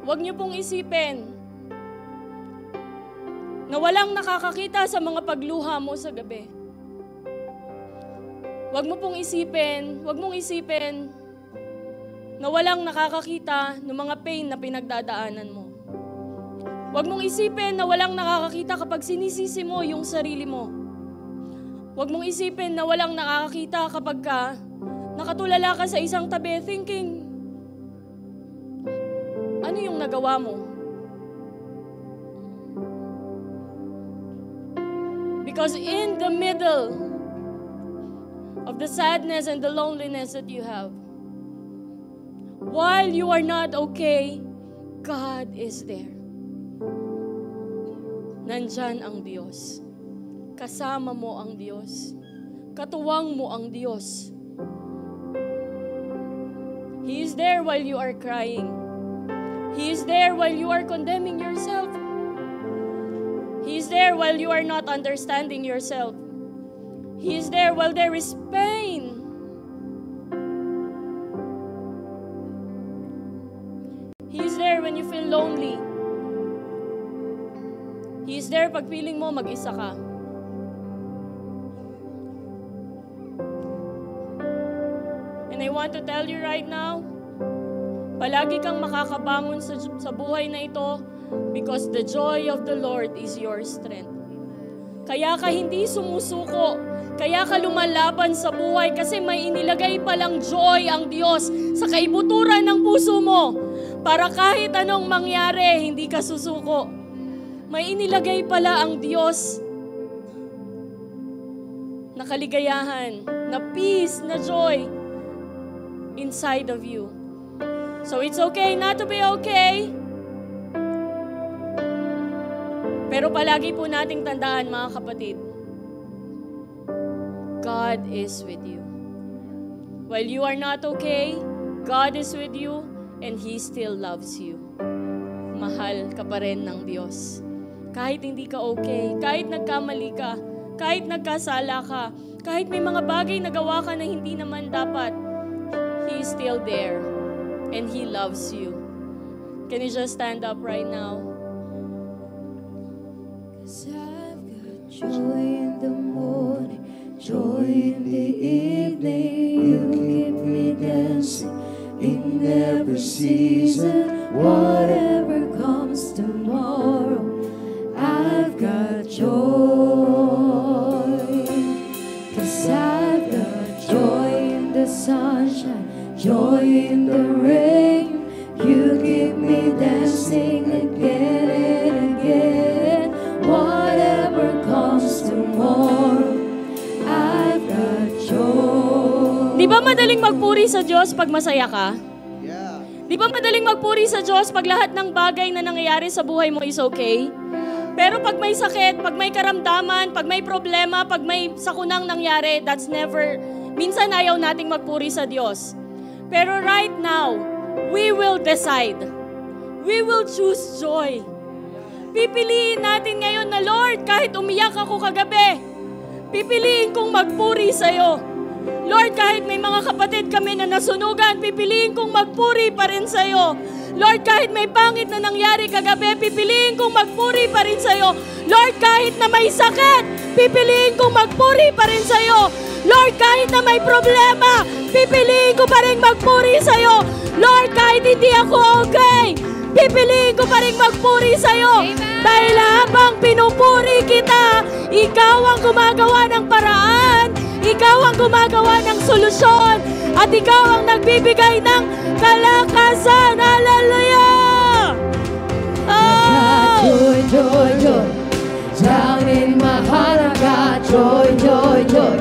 wag niyo pong isipin na walang nakakakita sa mga pagluha mo sa gabi. Wag mong isipin na walang nakakakita ng mga pain na pinagdadaanan mo. Wag mong isipin na walang nakakakita kapag sinisisi mo yung sarili mo. Wag mong isipin na walang nakakakita kapag nakatulala ka sa isang tabi thinking, ano yung nagawa mo? Because in the middle of the sadness and the loneliness that you have, while you are not okay, God is there. Nandyan ang Diyos. Kasama mo ang Diyos. Katuwang mo ang Diyos. He is there while you are crying. He is there while you are condemning yourself. He is there while you are not understanding yourself. He is there while there is pain. He is there when you feel lonely. He is there pag feeling mo mag-isa ka. And I want to tell you right now, palagi kang makakabangon sa buhay na ito because the joy of the Lord is your strength. Kaya ka hindi sumusuko, kaya ka lumalaban sa buhay kasi may inilagay palang joy ang Diyos sa kaibuturan ng puso mo para kahit anong mangyari, hindi ka susuko. May inilagay pala ang Diyos na kaligayahan, na peace, na joy inside of you. So it's okay not to be okay. Pero palagi po nating tandaan, mga kapatid, God is with you. While you are not okay, God is with you and He still loves you. Mahal ka pa rin ng Diyos. Kahit hindi ka okay, kahit nagkamali ka, kahit nagkasala ka, kahit may mga bagay na gawa ka na hindi naman dapat, He is still there and He loves you. Can you just stand up right now? 'Cause I've got Joy in the morning, joy in the evening. You keep me dancing in every season. Whatever comes tomorrow, I've got joy. 'Cause I've got joy in the sunshine, joy in the rain. You keep me dancing again and again. Whatever comes tomorrow, I've got joy. Di ba madaling magpuri sa Diyos pag masaya ka? Di ba madaling magpuri sa Diyos pag lahat ng bagay na nangyayari sa buhay mo is okay? Pero pag may sakit, pag may karamdaman, pag may problema, pag may sakunang nangyari, that's never, minsan ayaw nating magpuri sa Diyos. Pero right now, we will decide. We will choose joy. Pipiliin natin ngayon na, Lord, kahit umiyak ako kagabi, pipiliin kong magpuri sa'yo. Lord, kahit may mga kapatid kami na nasunugan, pipiliin kong magpuri pa rin sa'yo. Lord, kahit may pangit na nangyari kagabi, pipiliin kong magpuri pa rin sa'yo. Lord, kahit na may sakit, pipiliin kong magpuri pa rin sa'yo. Lord, kahit na may problema, pipiliin ko pa rin magpuri sa'yo. Lord, kahit hindi ako okay, pipiliin ko pa rin magpuri sa'yo. Dahil habang pinupuri kita, ikaw ang gumagawa ng paraan, ikaw ang gumagawa ng solusyon, at ikaw ang nagbibigay ng kalakasan. Hallelujah! got joy, joy, joy. Down in my heart I got joy, joy, joy.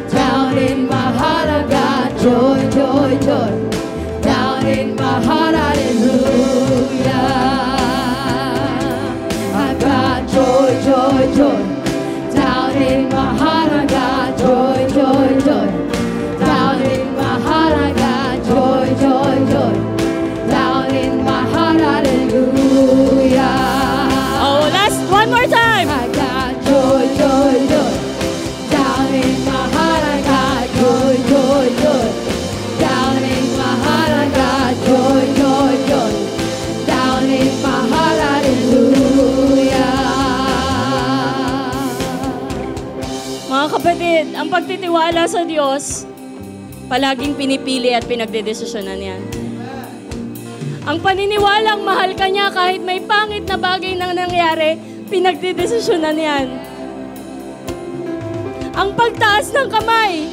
Down in my heart I got joy, joy, joy. Down in my heart, hallelujah. I got joy, joy, joy. Down in my heart I got joy, joy, joy. Down in my heart I got joy, joy, joy. Down in my heart, hallelujah. Oh, last one more time. I got joy, joy, joy. Down in my heart I got joy, joy, joy. Down in my heart I got joy, joy, joy. Down in my heart, hallelujah. Mga kapatid, ang pagtitiwala sa Diyos, palaging pinipili at pinagdedesisyonan yan. Ang paniniwalang mahal ka niya kahit may pangit na bagay na nangyari, pinagdedesisyonan yan. Ang pagtaas ng kamay,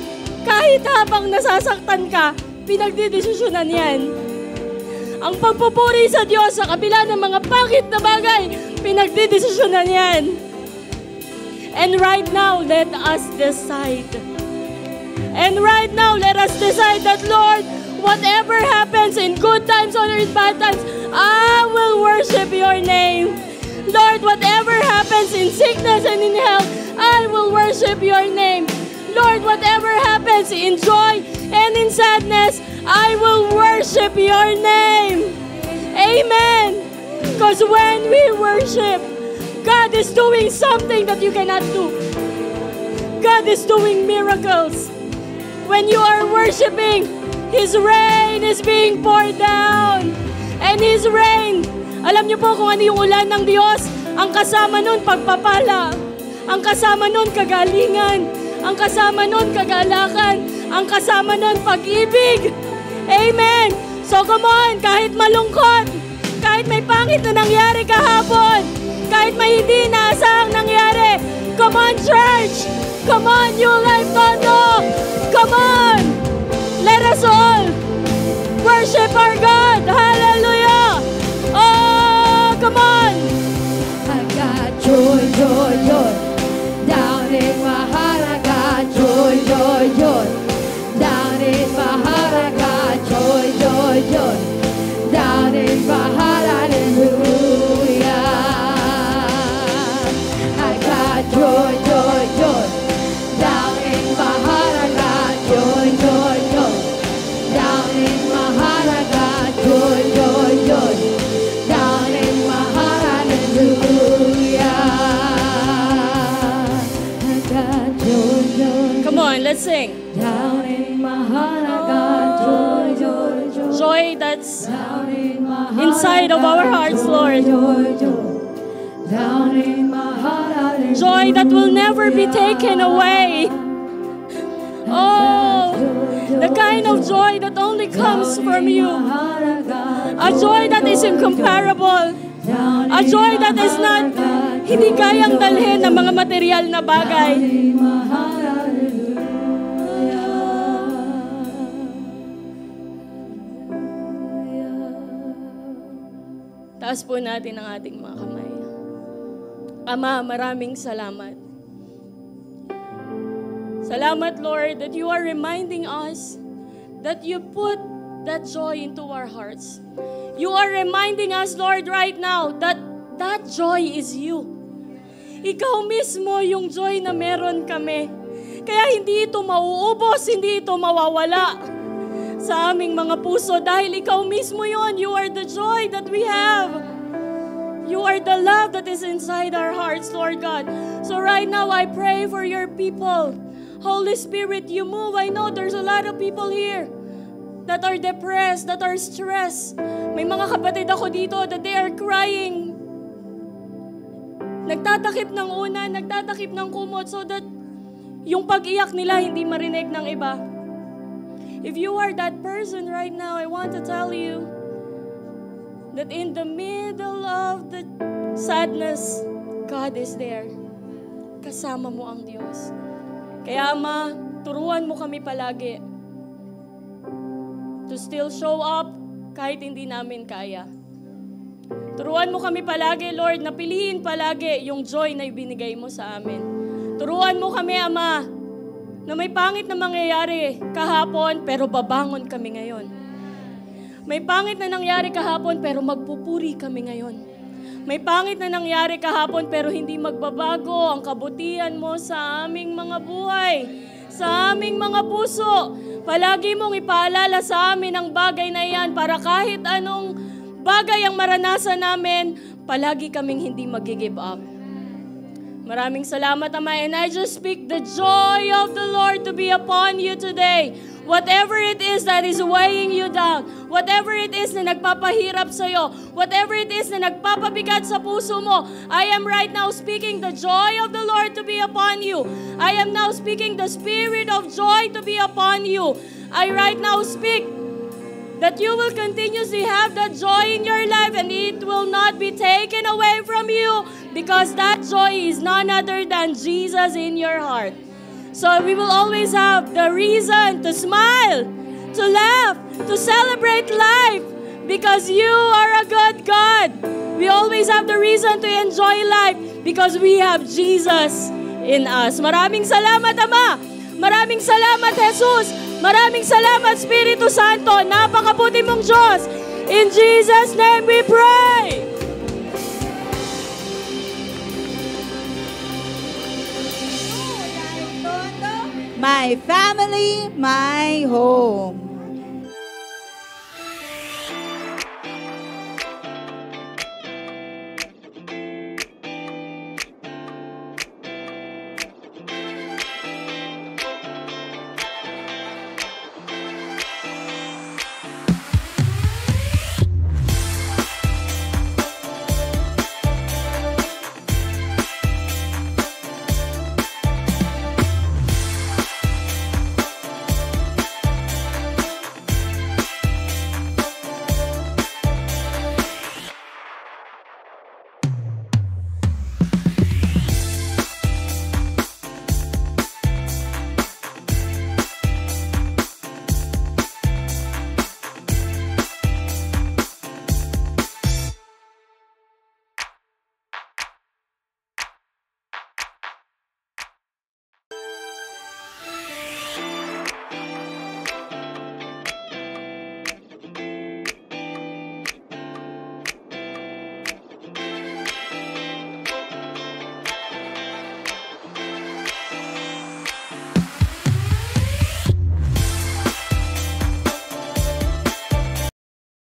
kahit habang nasasaktan ka, pinagdedesisyonan yan. Ang pagpupuri sa Diyos sa kabila ng mga pangit na bagay, pinagdedesisyonan yan. And right now, let us decide. And right now, let us decide that, Lord, whatever happens in good times or in bad times, I will worship your name. Lord, whatever happens in sickness and in health, I will worship your name. Lord, whatever happens in joy and in sadness, I will worship your name. Amen. Because when we worship, God is doing something that you cannot do. God is doing miracles. When you are worshiping, His rain is being poured down. And His rain, alam niyo po kung ano yung ulan ng Diyos? Ang kasama nun, pagpapala. Ang kasama nun, kagalingan. Ang kasama nun, kagalakan. Ang kasama nun, pag-ibig. Amen. So come on, kahit malungkot, kahit may pangit na nangyari kahapon, kahit may hindi inaasahang nangyari, come on, church. Come on, New Life Tondo. Come on. Let us all worship our God. Hallelujah. Oh, come on. I got joy, joy, joy. Down in my heart I got joy, joy, joy. Down in my heart I got joy, joy, joy. Down in my heart, hallelujah. I got joy, joy, joy. Down in my heart I got joy, joy, joy. Down in my heart I got joy, joy, joy. Down in my heart, hallelujah. I got joy, joy. Come on, let's sing. Down in my heart I got joy, joy, joy. Joy that's Down in my heart inside of our hearts, Lord. joy, joy. down in my heart, hallelujah. Joy that will never be taken away. Oh, the kind of joy that only comes from you. A joy that is incomparable. A joy that is not, hindi kayang dalhin ng mga material na bagay. Taas po natin ang ating mga kamay. Ama, maraming salamat. Salamat, Lord, that you are reminding us that you put that joy into our hearts. You are reminding us, Lord, right now that that joy is you. Ikaw mismo yung joy na meron kami. Kaya hindi ito mauubos, hindi ito mawawala sa aming mga puso dahil ikaw mismo yon. You are the joy that we have. You are the love that is inside our hearts, Lord God. So right now, I pray for your people. Holy Spirit, you move. I know there's a lot of people here that are depressed, that are stressed. May mga kapatid ako dito that they are crying. Nagtatakip ng unan, nagtatakip ng kumot so that yung pag-iyak nila hindi marinig ng iba. If you are that person right now, I want to tell you that in the middle of the sadness, God is there. Kasama mo ang Diyos. Kaya Ama, turuan mo kami palagi to still show up kahit hindi namin kaya. Turuan mo kami palagi, Lord, na piliin palagi yung joy na ibinigay mo sa amin. Turuan mo kami, Ama, na may pangit na mangyayari kahapon pero babangon kami ngayon. May pangit na nangyari kahapon pero magpupuri kami ngayon. May pangit na nangyari kahapon pero hindi magbabago ang kabutihan mo sa aming mga buhay, sa aming mga puso. Palagi mong ipaalala sa amin ang bagay na iyan para kahit anong bagay ang maranasan namin, palagi kaming hindi mag-give up. Maraming salamat, Ama, and I just speak the joy of the Lord to be upon you today. Whatever it is that is weighing you down, whatever it is na nagpapahirap sa'yo, whatever it is na nagpapabigat sa puso mo, I am right now speaking the joy of the Lord to be upon you. I am now speaking the spirit of joy to be upon you. I right now speak that you will continuously have that joy in your life and it will not be taken away from you because that joy is none other than Jesus in your heart. So we will always have the reason to smile, to laugh, to celebrate life because you are a good God. We always have the reason to enjoy life because we have Jesus in us. Maraming salamat, Ama. Maraming salamat, Jesus. Maraming salamat, Espiritu Santo. Napakabuti mong Diyos. In Jesus' name we pray. My family, my home.